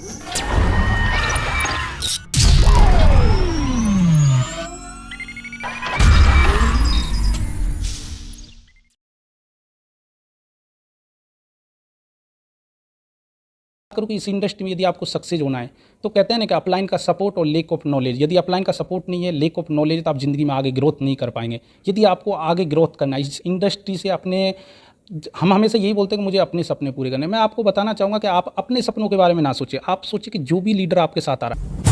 करूँ कि इस इंडस्ट्री में यदि आपको सक्सेस होना है तो कहते हैं ना कि अपलाइन का सपोर्ट और लेक ऑफ नॉलेज। यदि अपलाइन का सपोर्ट नहीं है, लेक ऑफ नॉलेज है, तो आप ज़िंदगी में आगे ग्रोथ नहीं कर पाएंगे। यदि आपको आगे ग्रोथ करना है इस इंडस्ट्री से, अपने हम हमेशा यही बोलते हैं कि मुझे अपने सपने पूरे करने हैं। मैं आपको बताना चाहूँगा कि आप अपने सपनों के बारे में ना सोचिए, आप सोचिए कि जो भी लीडर आपके साथ आ रहा है।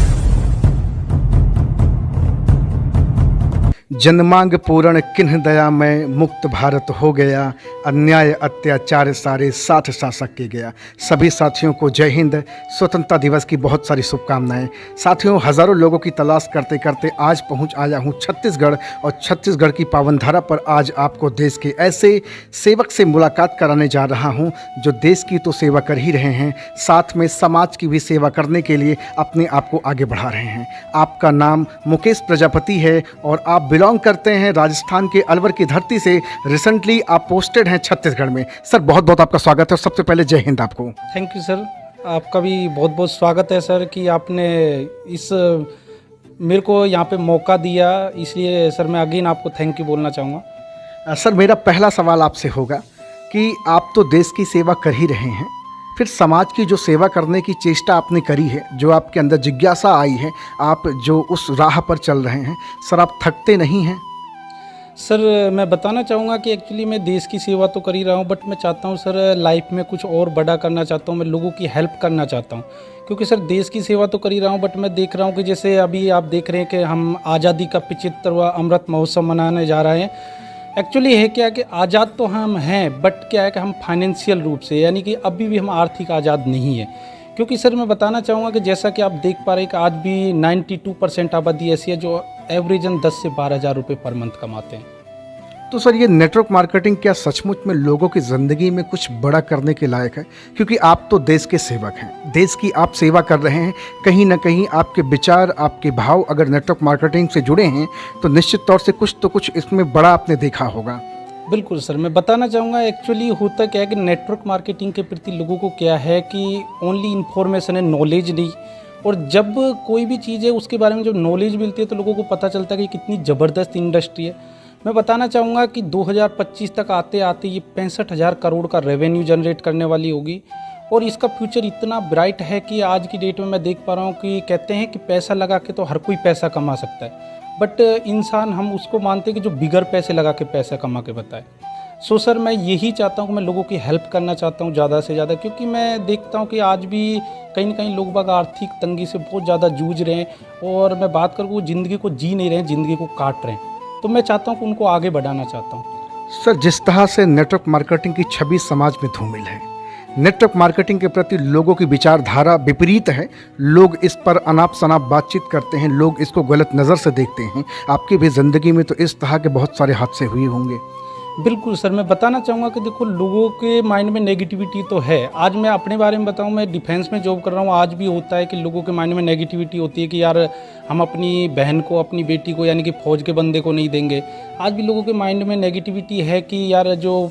जनमांग पूर्ण किन्ह दया में मुक्त भारत हो गया, अन्याय अत्याचार सारे साथ शासक के गया। सभी साथियों को जय हिंद। स्वतंत्रता दिवस की बहुत सारी शुभकामनाएं। साथियों, हज़ारों लोगों की तलाश करते करते आज पहुंच आया हूं छत्तीसगढ़, और छत्तीसगढ़ की पावन धरा पर आज आपको देश के ऐसे सेवक से मुलाकात कराने जा रहा हूं जो देश की तो सेवा कर ही रहे हैं, साथ में समाज की भी सेवा करने के लिए अपने आप को आगे बढ़ा रहे हैं। आपका नाम मुकेश प्रजापति है और आप बिलोंग करते हैं राजस्थान के अलवर की धरती से। रिसेंटली आप पोस्टेड हैं छत्तीसगढ़ में। सर, बहुत बहुत आपका स्वागत है, और सबसे पहले जय हिंद आपको। थैंक यू सर, आपका भी बहुत बहुत स्वागत है सर कि आपने इस मेरे को यहाँ पे मौका दिया, इसलिए सर मैं अगेन आपको थैंक यू बोलना चाहूँगा। सर, मेरा पहला सवाल आपसे होगा कि आप तो देश की सेवा कर ही रहे हैं, फिर समाज की जो सेवा करने की चेष्टा आपने करी है, जो आपके अंदर जिज्ञासा आई है, आप जो उस राह पर चल रहे हैं, सर आप थकते नहीं हैं? सर मैं बताना चाहूँगा कि एक्चुअली मैं देश की सेवा तो कर ही रहा हूँ, बट मैं चाहता हूँ सर लाइफ में कुछ और बड़ा करना चाहता हूँ। मैं लोगों की हेल्प करना चाहता हूँ, क्योंकि सर देश की सेवा तो कर ही रहा हूँ, बट मैं देख रहा हूँ कि जैसे अभी आप देख रहे हैं कि हम आज़ादी का 75वां अमृत महोत्सव मनाने जा रहे हैं। एक्चुअली है क्या कि आज़ाद तो हम हैं, बट क्या है कि हम फाइनेंशियल रूप से, यानी कि अभी भी हम आर्थिक आज़ाद नहीं है। क्योंकि सर मैं बताना चाहूँगा कि जैसा कि आप देख पा रहे हैं कि आज भी 92% आबादी ऐसी है जो एवरेजन 10 से 12 हज़ार रुपये पर मंथ कमाते हैं। तो सर, ये नेटवर्क मार्केटिंग क्या सचमुच में लोगों की ज़िंदगी में कुछ बड़ा करने के लायक है? क्योंकि आप तो देश के सेवक हैं, देश की आप सेवा कर रहे हैं। कहीं ना कहीं आपके विचार, आपके भाव अगर नेटवर्क मार्केटिंग से जुड़े हैं तो निश्चित तौर से कुछ तो कुछ इसमें बड़ा आपने देखा होगा। बिल्कुल सर, मैं बताना चाहूँगा एक्चुअली होता क्या है कि नेटवर्क मार्केटिंग के प्रति लोगों को क्या है कि ओनली इन्फॉर्मेशन है, नॉलेज नहीं। और जब कोई भी चीज़ है उसके बारे में जब नॉलेज मिलती है तो लोगों को पता चलता है कि कितनी ज़बरदस्त इंडस्ट्री है। मैं बताना चाहूँगा कि 2025 तक आते आते ये 65,000 करोड़ का रेवेन्यू जनरेट करने वाली होगी, और इसका फ्यूचर इतना ब्राइट है कि आज की डेट में मैं देख पा रहा हूँ कि कहते हैं कि पैसा लगा के तो हर कोई पैसा कमा सकता है, बट इंसान हम उसको मानते हैं कि जो बिगर पैसे लगा के पैसा कमा के बताए। सो सर मैं यही चाहता हूँ कि मैं लोगों की हेल्प करना चाहता हूँ ज़्यादा से ज़्यादा, क्योंकि मैं देखता हूँ कि आज भी कहीं ना कहीं लोग बाग आर्थिक तंगी से बहुत ज़्यादा जूझ रहे हैं, और मैं बात करूँ वो ज़िंदगी को जी नहीं रहे हैं, ज़िंदगी को काट रहे हैं। तो मैं चाहता हूँ कि उनको आगे बढ़ाना चाहता हूँ। सर, जिस तरह से नेटवर्क मार्केटिंग की छवि समाज में धूमिल है, नेटवर्क मार्केटिंग के प्रति लोगों की विचारधारा विपरीत है, लोग इस पर अनाप शनाप बातचीत करते हैं, लोग इसको गलत नज़र से देखते हैं। आपकी भी ज़िंदगी में तो इस तरह के बहुत सारे हादसे हुए होंगे। बिल्कुल सर, मैं बताना चाहूँगा कि देखो लोगों के माइंड में नेगेटिविटी तो है। आज मैं अपने बारे में बताऊँ, मैं डिफेंस में जॉब कर रहा हूँ, आज भी होता है कि लोगों के माइंड में नेगेटिविटी होती है कि यार हम अपनी बहन को, अपनी बेटी को, यानी कि फौज के बंदे को नहीं देंगे। आज भी लोगों के माइंड में नेगेटिविटी है कि यार जो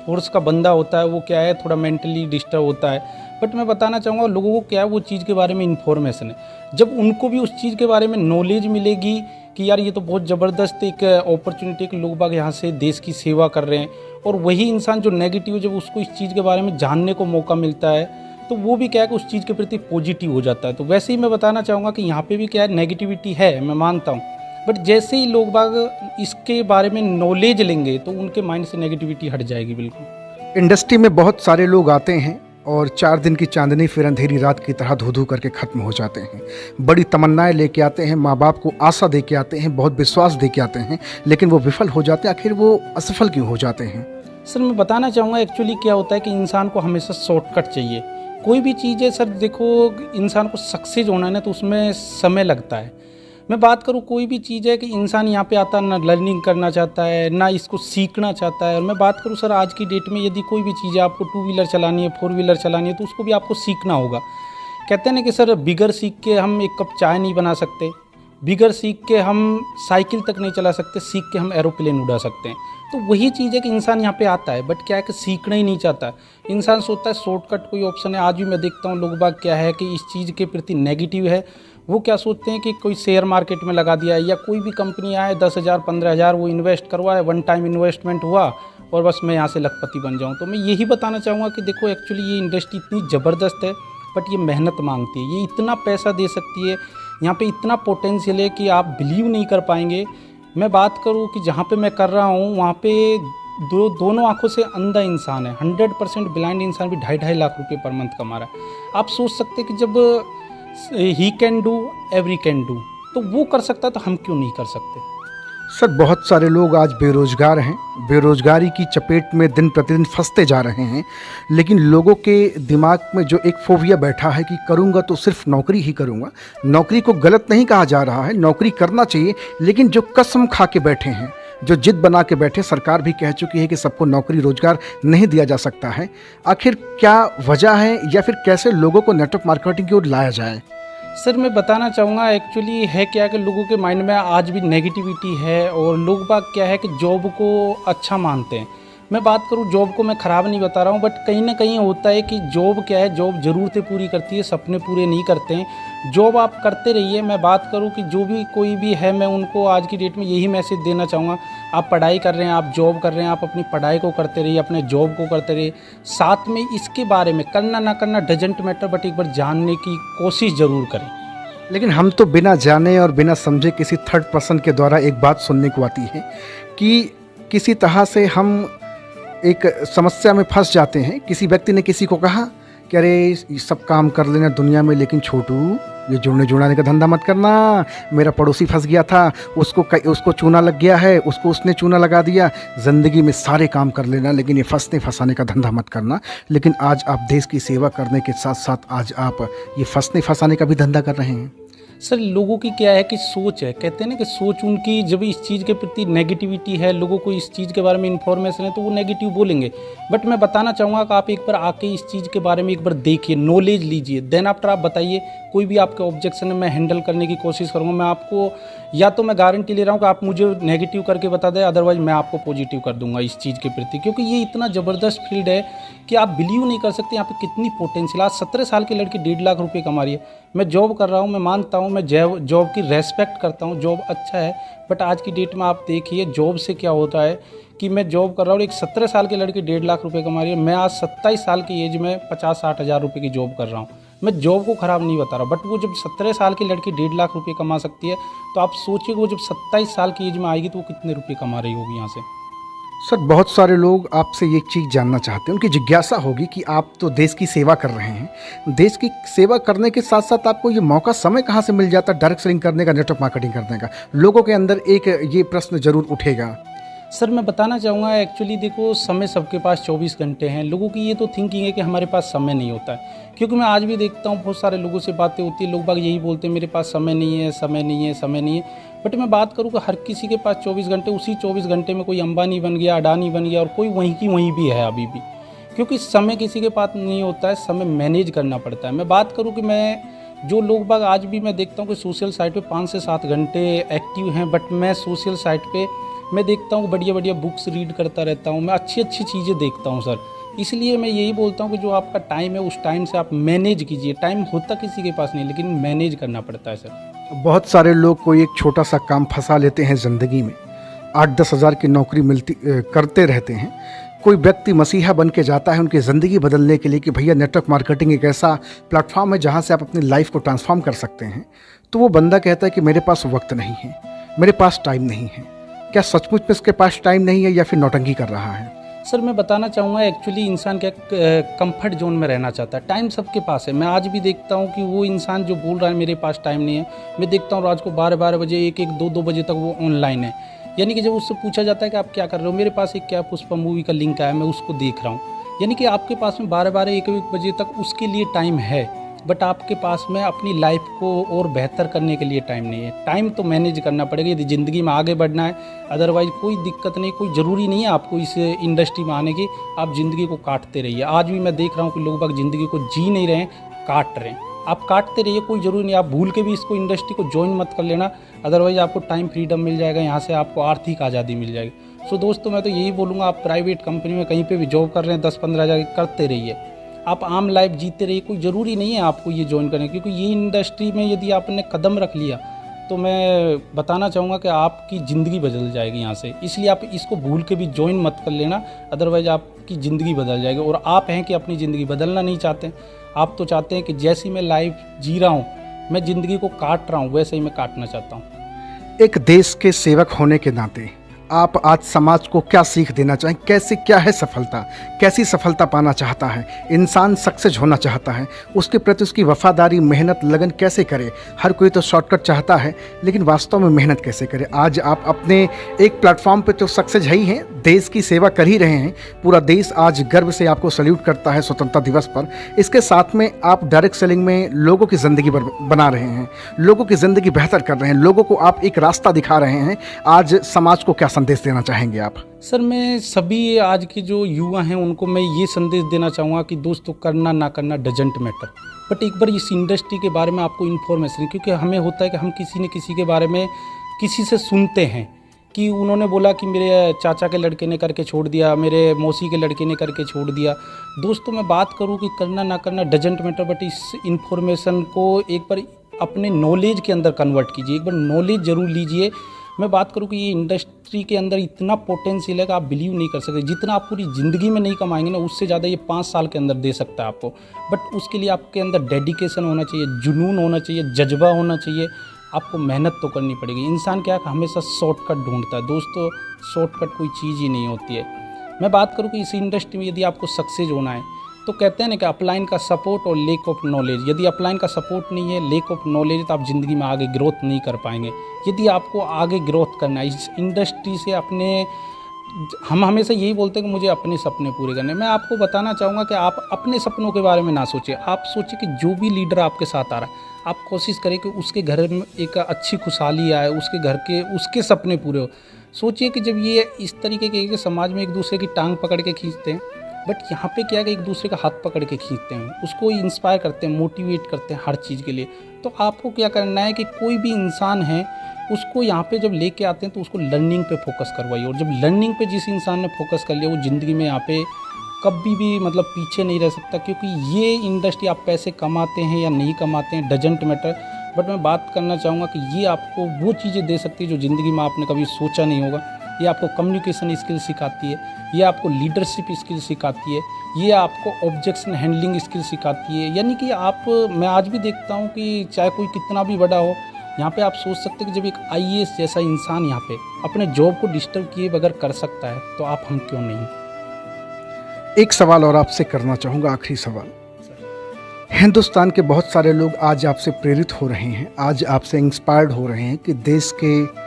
फोर्स का बंदा होता है वो क्या है, थोड़ा मेंटली डिस्टर्ब होता है। बट मैं बताना चाहूँगा लोगों को क्या है, वो चीज़ के बारे में इन्फॉर्मेशन है। जब उनको भी उस चीज़ के बारे में नॉलेज मिलेगी कि यार ये तो बहुत ज़बरदस्त एक अपॉर्चुनिटी कि लोग बाग यहाँ से देश की सेवा कर रहे हैं, और वही इंसान जो नेगेटिव है, जब उसको इस चीज़ के बारे में जानने को मौका मिलता है तो वो भी क्या है कि उस चीज़ के प्रति पॉजिटिव हो जाता है। तो वैसे ही मैं बताना चाहूँगा कि यहाँ पे भी क्या है, नेगेटिविटी है, मैं मानता हूँ, बट जैसे ही लोग बाग इसके बारे में नॉलेज लेंगे तो उनके माइंड से नेगेटिविटी हट जाएगी। बिल्कुल। इंडस्ट्री में बहुत सारे लोग आते हैं और 4 दिन की चांदनी फिर अंधेरी रात की तरह धू धू करके ख़त्म हो जाते हैं। बड़ी तमन्नाएं लेके आते हैं, माँ बाप को आशा दे के आते हैं, बहुत विश्वास दे के आते हैं, लेकिन वो विफल हो जाते हैं। आखिर वो असफल क्यों हो जाते हैं? सर मैं बताना चाहूँगा एक्चुअली क्या होता है कि इंसान को हमेशा शॉर्टकट चाहिए। कोई भी चीज़ है सर, देखो इंसान को सक्सेस होना है ना तो उसमें समय लगता है। मैं बात करूँ कोई भी चीज़ है कि इंसान यहाँ पे आता ना लर्निंग करना चाहता है, ना इसको सीखना चाहता है। और मैं बात करूँ सर आज की डेट में यदि कोई भी चीज़ है, आपको 2 व्हीलर चलानी है, 4 व्हीलर चलानी है, तो उसको भी आपको सीखना होगा। कहते हैं ना कि सर बिगर सीख के हम एक कप चाय नहीं बना सकते, बिगर सीख के हम साइकिल तक नहीं चला सकते, सीख के हम एरोप्लेन उड़ा सकते हैं। तो वही चीज़ है कि इंसान यहाँ पे आता है, बट क्या है कि सीखना ही नहीं चाहता। इंसान सोचता है शॉर्टकट कोई ऑप्शन है। आज भी मैं देखता हूँ लोग बाग क्या है कि इस चीज़ के प्रति नेगेटिव है। वो क्या सोचते हैं कि कोई शेयर मार्केट में लगा दिया है, या कोई भी कंपनी आए 10,000 15,000 वो इन्वेस्ट करवाए, वन टाइम इन्वेस्टमेंट हुआ और बस मैं यहाँ से लखपति बन जाऊँ। तो मैं यही बताना चाहूँगा कि देखो एक्चुअली ये इंडस्ट्री इतनी ज़बरदस्त है, बट ये मेहनत मांगती है। ये इतना पैसा दे सकती है, यहाँ पे इतना पोटेंशियल है कि आप बिलीव नहीं कर पाएंगे। मैं बात करूँ कि जहाँ पे मैं कर रहा हूँ वहाँ पे दोनों आंखों से अंधा इंसान है, 100% ब्लाइंड इंसान भी 2.5 लाख रुपए पर मंथ कमा रहा है। आप सोच सकते हैं कि जब he can do every can do, तो वो कर सकता है तो हम क्यों नहीं कर सकते। सर, बहुत सारे लोग आज बेरोजगार हैं, बेरोजगारी की चपेट में दिन प्रतिदिन फंसते जा रहे हैं, लेकिन लोगों के दिमाग में जो एक फोबिया बैठा है कि करूंगा तो सिर्फ नौकरी ही करूंगा। नौकरी को गलत नहीं कहा जा रहा है, नौकरी करना चाहिए, लेकिन जो कसम खा के बैठे हैं, जो जिद बना के बैठे, सरकार भी कह चुकी है कि सबको नौकरी रोजगार नहीं दिया जा सकता है। आखिर क्या वजह है, या फिर कैसे लोगों को नेटवर्क मार्केटिंग की ओर लाया जाए? सर मैं बताना चाहूँगा एक्चुअली है क्या कि लोगों के माइंड में आज भी नेगेटिविटी है, और लोग बाग क्या है कि जॉब को अच्छा मानते हैं। मैं बात करूँ जॉब को, मैं ख़राब नहीं बता रहा हूँ, बट कहीं ना कहीं होता है कि जॉब क्या है, जॉब ज़रूरतें पूरी करती है, सपने पूरे नहीं करते हैं। जॉब आप करते रहिए। मैं बात करूँ कि जो भी कोई भी है, मैं उनको आज की डेट में यही मैसेज देना चाहूँगा, आप पढ़ाई कर रहे हैं, आप जॉब कर रहे हैं, आप अपनी पढ़ाई को करते रहिए, अपने जॉब को करते रहिए। साथ में इसके बारे में करना ना करना डजेंट मैटर, बट एक बार जानने की कोशिश ज़रूर करें। लेकिन हम तो बिना जाने और बिना समझे किसी थर्ड पर्सन के द्वारा एक बात सुनने को आती है कि किसी तरह से हम एक समस्या में फंस जाते हैं। किसी व्यक्ति ने किसी को कहा कि अरे ये सब काम कर लेना दुनिया में, लेकिन छोटू ये जुड़ने जुड़ाने का धंधा मत करना। मेरा पड़ोसी फंस गया था, उसको चूना लग गया है, उसने चूना लगा दिया। ज़िंदगी में सारे काम कर लेना, लेकिन ये फंसने फंसाने का धंधा मत करना। लेकिन आज आप देश की सेवा करने के साथ साथ आज आप ये फंसने फंसाने का भी धंधा कर रहे हैं। सर लोगों की क्या है कि सोच है, कहते हैं ना कि सोच उनकी जब इस चीज़ के प्रति नेगेटिविटी है, लोगों को इस चीज़ के बारे में इन्फॉर्मेशन है, तो वो नेगेटिव बोलेंगे। बट मैं बताना चाहूँगा कि आप एक बार आके इस चीज़ के बारे में एक बार देखिए, नॉलेज लीजिए, देन आफ्टर आप बताइए। कोई भी आपके ऑब्जेक्शन है मैं हैंडल करने की कोशिश करूँगा। मैं आपको या तो मैं गारंटी ले रहा हूँ कि आप मुझे नेगेटिव करके बता दें, अदरवाइज मैं आपको पॉजिटिव कर दूंगा इस चीज़ के प्रति, क्योंकि ये इतना ज़बरदस्त फील्ड है कि आप बिलीव नहीं कर सकते यहाँ पे कितनी पोटेंशियल। आज 17 साल की लड़की 1.5 लाख रुपए कमा रही है। मैं जॉब कर रहा हूँ, मैं मानता हूँ, मैं जॉब की रेस्पेक्ट करता हूँ, जॉब अच्छा है, बट आज की डेट में आप देखिए जॉब से क्या होता है कि मैं जॉब कर रहा हूँ, एक 17 साल की लड़की 1.5 लाख रुपए कमा रही है। मैं आज 27 साल की एज में 50-60 हज़ार रुपये की जॉब कर रहा हूँ। मैं जॉब को ख़राब नहीं बता रहा, बट वो जब 17 साल की लड़की 1.5 लाख रुपए कमा सकती है, तो आप सोचिए वो जब 27 साल की एज में आएगी तो वो कितने रुपए कमा रही होगी यहाँ से। सर, बहुत सारे लोग आपसे ये चीज़ जानना चाहते हैं, उनकी जिज्ञासा होगी कि आप तो देश की सेवा कर रहे हैं, देश की सेवा करने के साथ साथ आपको ये मौका, समय कहाँ से मिल जाता है डायरेक्ट सेलिंग करने का, नेटवर्क मार्केटिंग करने का? लोगों के अंदर एक ये प्रश्न जरूर उठेगा। सर मैं बताना चाहूँगा एक्चुअली देखो, समय सबके पास 24 घंटे हैं। लोगों की ये तो थिंकिंग है कि हमारे पास समय नहीं होता है, क्योंकि मैं आज भी देखता हूँ बहुत सारे लोगों से बातें होती है, लोग बाग यही बोलते हैं मेरे पास समय नहीं है, समय नहीं है, समय नहीं है। बट मैं बात करूँ कि हर किसी के पास 24 घंटे, उसी 24 घंटे में कोई अंबानी बन गया, अडानी बन गया, और कोई वहीं की वहीं भी है अभी भी, क्योंकि समय किसी के पास नहीं होता है, समय मैनेज करना पड़ता है। मैं बात करूँ कि मैं जो लोग बाग आज भी मैं देखता हूँ कि सोशल साइट पे 5 से 7 घंटे एक्टिव हैं, बट मैं सोशल साइट पे मैं देखता हूँ बढ़िया बढ़िया बुक्स रीड करता रहता हूँ, मैं अच्छी अच्छी चीज़ें देखता हूँ सर। इसलिए मैं यही बोलता हूँ कि जो आपका टाइम है उस टाइम से आप मैनेज कीजिए। टाइम होता किसी के पास नहीं, लेकिन मैनेज करना पड़ता है सर। बहुत सारे लोग कोई एक छोटा सा काम फंसा लेते हैं ज़िंदगी में, 8-10 हज़ार की नौकरी करते रहते हैं। कोई व्यक्ति मसीहा बन के जाता है उनकी ज़िंदगी बदलने के लिए कि भैया नेटवर्क मार्केटिंग एक ऐसा प्लेटफॉर्म है जहाँ से आप अपनी लाइफ को ट्रांसफॉर्म कर सकते हैं। तो वो बंदा कहता है कि मेरे पास वक्त नहीं है, मेरे पास टाइम नहीं है। क्या सचमुच में उसके पास टाइम नहीं है, या फिर नौटंकी कर रहा है? सर मैं बताना चाहूँगा एक्चुअली इंसान क्या कंफर्ट जोन में रहना चाहता है। टाइम सबके पास है। मैं आज भी देखता हूँ कि वो इंसान जो बोल रहा है मेरे पास टाइम नहीं है, मैं देखता हूँ रात को 12-12 बजे, 1-1, 2-2 बजे तक वो ऑनलाइन है। यानी कि जब उससे पूछा जाता है कि आप क्या कर रहे हो, मेरे पास एक क्या पुष्पा मूवी का लिंक आया, मैं उसको देख रहा हूँ। यानी कि आपके पास में 12-12, 1-1 बजे तक उसके लिए टाइम है, बट आपके पास में अपनी लाइफ को और बेहतर करने के लिए टाइम नहीं है। टाइम तो मैनेज करना पड़ेगा यदि ज़िंदगी में आगे बढ़ना है, अदरवाइज़ कोई दिक्कत नहीं, कोई ज़रूरी नहीं है आपको इस इंडस्ट्री में आने की। आप ज़िंदगी को काटते रहिए। आज भी मैं देख रहा हूँ कि लोग बाग ज़िंदगी को जी नहीं रहे हैं, काट रहे हैं। आप काटते रहिए, कोई ज़रूरी नहीं, आप भूल के भी इसको इंडस्ट्री को ज्वाइन मत कर लेना, अदरवाइज़ आपको टाइम फ्रीडम मिल जाएगा, यहाँ से आपको आर्थिक आज़ादी मिल जाएगी। सो दोस्तों मैं तो यही बोलूँगा, आप प्राइवेट कंपनी में कहीं पे भी जॉब कर रहे हैं 10-15 हज़ार करते रहिए, आप आम लाइफ जीते रहिए, कोई ज़रूरी नहीं है आपको ये ज्वाइन करने, क्योंकि ये इंडस्ट्री में यदि आपने कदम रख लिया तो मैं बताना चाहूँगा कि आपकी ज़िंदगी बदल जाएगी यहाँ से। इसलिए आप इसको भूल के भी ज्वाइन मत कर लेना, अदरवाइज़ आपकी ज़िंदगी बदल जाएगी। और आप हैं कि अपनी ज़िंदगी बदलना नहीं चाहते, आप तो चाहते हैं कि जैसी मैं लाइफ जी रहा हूँ, मैं ज़िंदगी को काट रहा हूँ, वैसे ही मैं काटना चाहता हूँ। एक देश के सेवक होने के नाते आप आज समाज को क्या सीख देना चाहें? कैसे, क्या है सफलता, कैसी सफलता पाना चाहता है इंसान? सक्सेस होना चाहता है, उसके प्रति उसकी वफादारी, मेहनत, लगन कैसे करे? हर कोई तो शॉर्टकट चाहता है, लेकिन वास्तव में मेहनत कैसे करे? आज आप अपने एक प्लेटफॉर्म पे तो सक्सेस है ही हैं, देश की सेवा कर ही रहे हैं, पूरा देश आज गर्व से आपको सल्यूट करता है स्वतंत्रता दिवस पर। इसके साथ में आप डायरेक्ट सेलिंग में लोगों की ज़िंदगी बना रहे हैं, लोगों की ज़िंदगी बेहतर कर रहे हैं, लोगों को आप एक रास्ता दिखा रहे हैं। आज समाज को क्या संदेश देना चाहेंगे आप? सर मैं सभी आज के जो युवा हैं उनको मैं ये संदेश देना चाहूँगा कि दोस्तों, करना ना करना डजंट मैटर, बट एक बार इस इंडस्ट्री के बारे में आपको इन्फॉर्मेशन, क्योंकि हमें होता है कि हम किसी न किसी के बारे में किसी से सुनते हैं कि उन्होंने बोला कि मेरे चाचा के लड़के ने करके छोड़ दिया, मेरे मौसी के लड़के ने करके छोड़ दिया। दोस्तों मैं बात करूँ कि करना ना करना डजंट मैटर, बट इस इन्फॉर्मेशन को एक बार अपने नॉलेज के अंदर कन्वर्ट कीजिए, एक बार नॉलेज ज़रूर लीजिए। मैं बात करूँ कि ये इंडस्ट्री के अंदर इतना पोटेंशियल है कि आप बिलीव नहीं कर सकते, जितना आप पूरी ज़िंदगी में नहीं कमाएंगे ना, उससे ज़्यादा ये 5 साल के अंदर दे सकता है आपको। बट उसके लिए आपके अंदर डेडिकेशन होना चाहिए, जुनून होना चाहिए, जज्बा होना चाहिए, आपको मेहनत तो करनी पड़ेगी। इंसान क्या है, हमेशा शॉर्टकट ढूंढता है। दोस्तों शॉर्टकट कोई चीज़ ही नहीं होती है। मैं बात करूँ कि इस इंडस्ट्री में यदि आपको सक्सेस होना है तो कहते हैं ना कि अपलाइन का सपोर्ट और लेक ऑफ नॉलेज, यदि अपलाइन का सपोर्ट नहीं है, लेक ऑफ नॉलेज, तो आप ज़िंदगी में आगे ग्रोथ नहीं कर पाएंगे। यदि आपको आगे ग्रोथ करना है इस इंडस्ट्री से, हम हमेशा यही बोलते हैं कि मुझे अपने सपने पूरे करने। मैं आपको बताना चाहूँगा कि आप अपने सपनों के बारे में ना सोचिए, आप सोचिए कि जो भी लीडर आपके साथ आ रहा है, आप कोशिश करें कि उसके घर में एक अच्छी खुशहाली आए, उसके घर के उसके सपने पूरे हो। सोचिए कि जब ये इस तरीके के समाज में एक दूसरे की टांग पकड़ के खींचते हैं, बट यहाँ पे क्या है कि एक दूसरे का हाथ पकड़ के खींचते हैं, उसको इंस्पायर करते हैं, मोटिवेट करते हैं हर चीज़ के लिए। तो आपको क्या करना है कि कोई भी इंसान है उसको यहाँ पे जब लेके आते हैं तो उसको लर्निंग पे फोकस करवाइए, और जब लर्निंग पे जिस इंसान ने फोकस कर लिया वो ज़िंदगी में यहाँ पे कभी भी मतलब पीछे नहीं रह सकता। क्योंकि ये इंडस्ट्री, आप पैसे कमाते हैं या नहीं कमाते हैं डजंट मैटर, बट मैं बात करना चाहूँगा कि ये आपको वो चीज़ें दे सकती है जो ज़िंदगी में आपने कभी सोचा नहीं होगा। ये आपको कम्युनिकेशन स्किल सिखाती है, ये आपको लीडरशिप स्किल सिखाती है, ये आपको ऑब्जेक्शन हैंडलिंग स्किल सिखाती है। यानी कि मैं आज भी देखता हूँ कि चाहे कोई कितना भी बड़ा हो, यहाँ पे आप सोच सकते हैं कि जब एक IAS जैसा इंसान यहाँ पे अपने जॉब को डिस्टर्ब किए बगैर कर सकता है, तो हम क्यों नहीं। एक सवाल और आपसे करना चाहूँगा, आखिरी सवाल। हिंदुस्तान के बहुत सारे लोग आज आपसे प्रेरित हो रहे हैं, आज आपसे इंस्पायर्ड हो रहे हैं कि देश के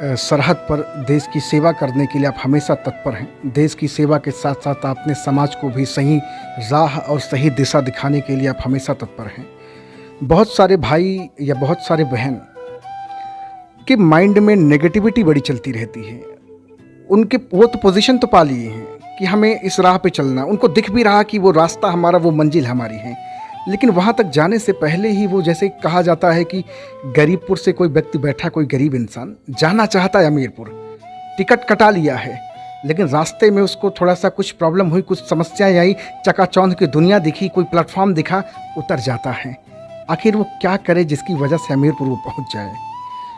सरहद पर देश की सेवा करने के लिए आप हमेशा तत्पर हैं। देश की सेवा के साथ साथ आपने समाज को भी सही राह और सही दिशा दिखाने के लिए आप हमेशा तत्पर हैं। बहुत सारे भाई या बहुत सारे बहन के माइंड में नेगेटिविटी बड़ी चलती रहती है। वो तो पोजीशन तो पा लिए हैं कि हमें इस राह पे चलना, उनको दिख भी रहा कि वो रास्ता हमारा, वो मंजिल हमारी है, लेकिन वहाँ तक जाने से पहले ही वो, जैसे कहा जाता है कि गरीबपुर से कोई व्यक्ति बैठा, कोई गरीब इंसान जाना चाहता है अमीरपुर, टिकट कटा लिया है, लेकिन रास्ते में उसको थोड़ा सा कुछ प्रॉब्लम हुई, कुछ समस्याएं आई, चकाचौंध की दुनिया दिखी, कोई प्लेटफॉर्म दिखा, उतर जाता है। आखिर वो क्या करे जिसकी वजह से हमीरपुर वो पहुँच जाए?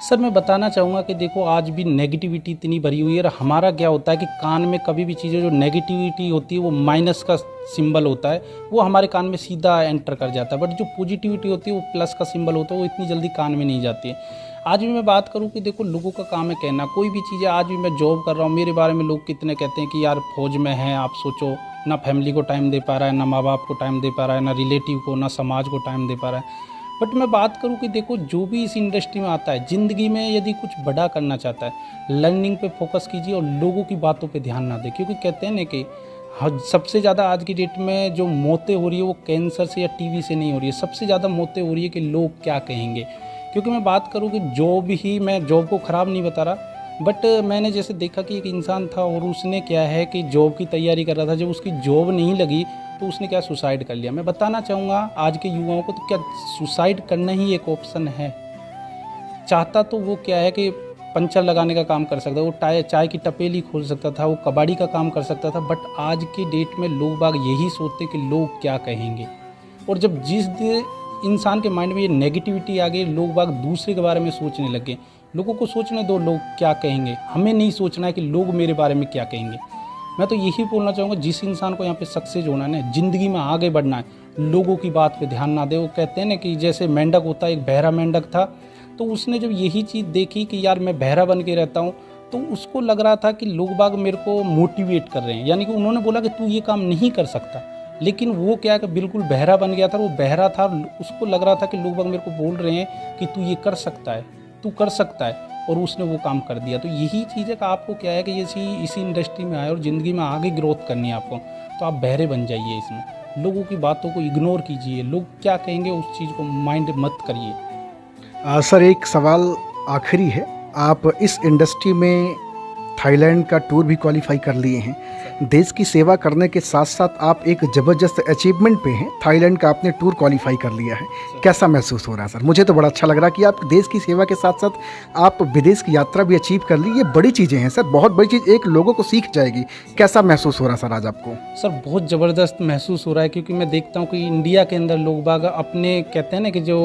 सर मैं बताना चाहूँगा कि देखो आज भी नेगेटिविटी इतनी भरी हुई है, और हमारा क्या होता है कि कान में कभी भी चीज़ें जो नेगेटिविटी होती है वो माइनस का सिंबल होता है, वो हमारे कान में सीधा एंटर कर जाता है, बट जो पॉजिटिविटी होती है वो प्लस का सिंबल होता है, वो इतनी जल्दी कान में नहीं जाती है। आज भी मैं बात करूँ कि देखो लोगों का काम है कहना, कोई भी चीज़ें, आज भी मैं जॉब कर रहा हूँ, मेरे बारे में लोग कितने कहते हैं कि यार फौज में है, आप सोचो ना फैमिली को टाइम दे पा रहा है, ना माँ बाप को टाइम दे पा रहा है, ना रिलेटिव को, ना समाज को टाइम दे पा रहा है। बट मैं बात करूं कि देखो जो भी इस इंडस्ट्री में आता है, ज़िंदगी में यदि कुछ बड़ा करना चाहता है, लर्निंग पे फोकस कीजिए और लोगों की बातों पे ध्यान ना दें। क्योंकि कहते हैं ना कि सबसे ज़्यादा आज की डेट में जो मौतें हो रही है वो कैंसर से या टीवी से नहीं हो रही है, सबसे ज़्यादा मौतें हो रही है कि लोग क्या कहेंगे। क्योंकि मैं बात करूँ कि मैं जॉब को ख़राब नहीं बता रहा, बट मैंने जैसे देखा कि एक इंसान था और उसने क्या है कि जॉब की तैयारी कर रहा था, जब उसकी जॉब नहीं लगी तो उसने क्या सुसाइड कर लिया। मैं बताना चाहूँगा आज के युवाओं को, तो क्या सुसाइड करना ही एक ऑप्शन है? चाहता तो वो क्या है कि पंचर लगाने का काम कर सकता, वो चाय की टपेली खोल सकता था, वो कबाड़ी का काम कर सकता था, बट आज के डेट में लोग बाग यही सोचते कि लोग क्या कहेंगे। और जब इंसान के माइंड में ये नेगेटिविटी आ गई, लोग बाग दूसरे के बारे में सोचने लगे। लोगों को सोचने दो लोग क्या कहेंगे, हमें नहीं सोचना है कि लोग मेरे बारे में क्या कहेंगे। मैं तो यही बोलना चाहूँगा, जिस इंसान को यहाँ पे सक्सेस होना है ना, ज़िंदगी में आगे बढ़ना है, लोगों की बात पे ध्यान ना दे। वो कहते हैं ना कि जैसे मेंढक होता है, एक बहरा मेंढक था, तो उसने जब यही चीज़ देखी कि यार मैं बहरा बन के रहता हूँ, तो उसको लग रहा था कि लोग बाग मेरे को मोटिवेट कर रहे हैं, यानी कि उन्होंने बोला कि तू ये काम नहीं कर सकता। लेकिन वो क्या कि बिल्कुल बहरा बन गया था, वो बहरा था, उसको लग रहा था कि लोग बाग मेरे को बोल रहे हैं कि तू ये कर सकता है, तू कर सकता है, और उसने वो काम कर दिया। तो यही चीज़ है कि आपको क्या है कि इसी इंडस्ट्री में आए और ज़िंदगी में आगे ग्रोथ करनी है आपको, तो आप बहरे बन जाइए इसमें। लोगों की बातों को इग्नोर कीजिए, लोग क्या कहेंगे उस चीज़ को माइंड मत करिए। सर एक सवाल आखिरी है, आप इस इंडस्ट्री में थाईलैंड का टूर भी क्वालिफाई कर लिए हैं, देश की सेवा करने के साथ साथ आप एक ज़बरदस्त अचीवमेंट पे हैं, थाईलैंड का आपने टूर क्वालिफाई कर लिया है, कैसा महसूस हो रहा है सर? मुझे तो बड़ा अच्छा लग रहा है कि आप देश की सेवा के साथ साथ आप विदेश की यात्रा भी अचीव कर ली। ये बड़ी चीज़ें हैं सर, बहुत बड़ी चीज़, एक लोगों को सीख जाएगी। कैसा महसूस हो रहा है सर आज आपको? सर बहुत ज़बरदस्त महसूस हो रहा है, क्योंकि मैं देखता हूँ कि इंडिया के अंदर लोग बाग अपने कहते हैं ना कि जो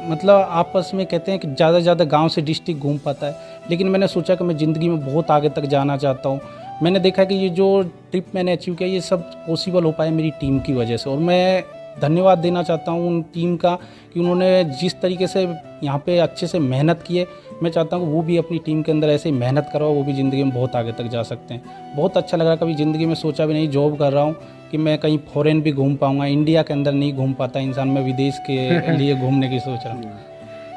मतलब आपस में कहते हैं कि ज़्यादा से ज़्यादा गाँव से डिस्ट्रिक्ट घूम पाता है, लेकिन मैंने सोचा कि मैं ज़िंदगी में बहुत आगे तक जाना चाहता हूँ। मैंने देखा कि ये जो ट्रिप मैंने अचीव किया, ये सब पॉसिबल हो पाया मेरी टीम की वजह से, और मैं धन्यवाद देना चाहता हूँ उन टीम का कि उन्होंने जिस तरीके से यहाँ पे अच्छे से मेहनत की है। मैं चाहता हूँ कि वो भी अपनी टीम के अंदर ऐसे ही मेहनत करो, वो भी ज़िंदगी में बहुत आगे तक जा सकते हैं। बहुत अच्छा लग रहा, कभी ज़िंदगी में सोचा भी नहीं, जॉब कर रहा हूँ कि मैं कहीं फॉरेन भी घूम पाऊँगा, इंडिया के अंदर नहीं घूम पाता इंसान, मैं विदेश के लिए घूमने की सोच रहा हूँ।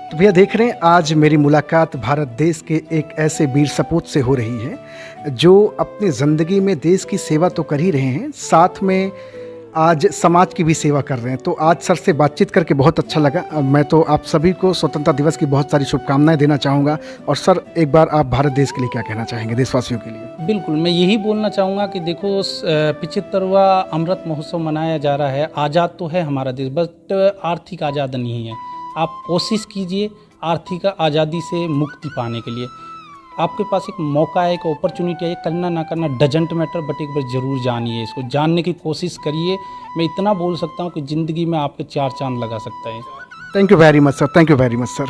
तो भैया देख रहे हैं, आज मेरी मुलाकात भारत देश के एक ऐसे वीर सपूत से हो रही है जो अपनी ज़िंदगी में देश की सेवा तो कर ही रहे हैं, साथ में आज समाज की भी सेवा कर रहे हैं। तो आज सर से बातचीत करके बहुत अच्छा लगा। मैं तो आप सभी को स्वतंत्रता दिवस की बहुत सारी शुभकामनाएं देना चाहूँगा। और सर एक बार आप भारत देश के लिए क्या कहना चाहेंगे, देशवासियों के लिए? बिल्कुल, मैं यही बोलना चाहूँगा कि देखो 75वां अमृत महोत्सव मनाया जा रहा है। आज़ाद तो है हमारा देश, बट आर्थिक आज़ाद नहीं है। आप कोशिश कीजिए आर्थिक आज़ादी से मुक्ति पाने के लिए। आपके पास एक मौका है, एक अपॉर्चुनिटी है, करना ना करना डजंट मैटर, बट एक बार ज़रूर जानिए, इसको जानने की कोशिश करिए। मैं इतना बोल सकता हूँ कि ज़िंदगी में आपके 4 चांद लगा सकता है। Thank you very much sir, thank you very much sir.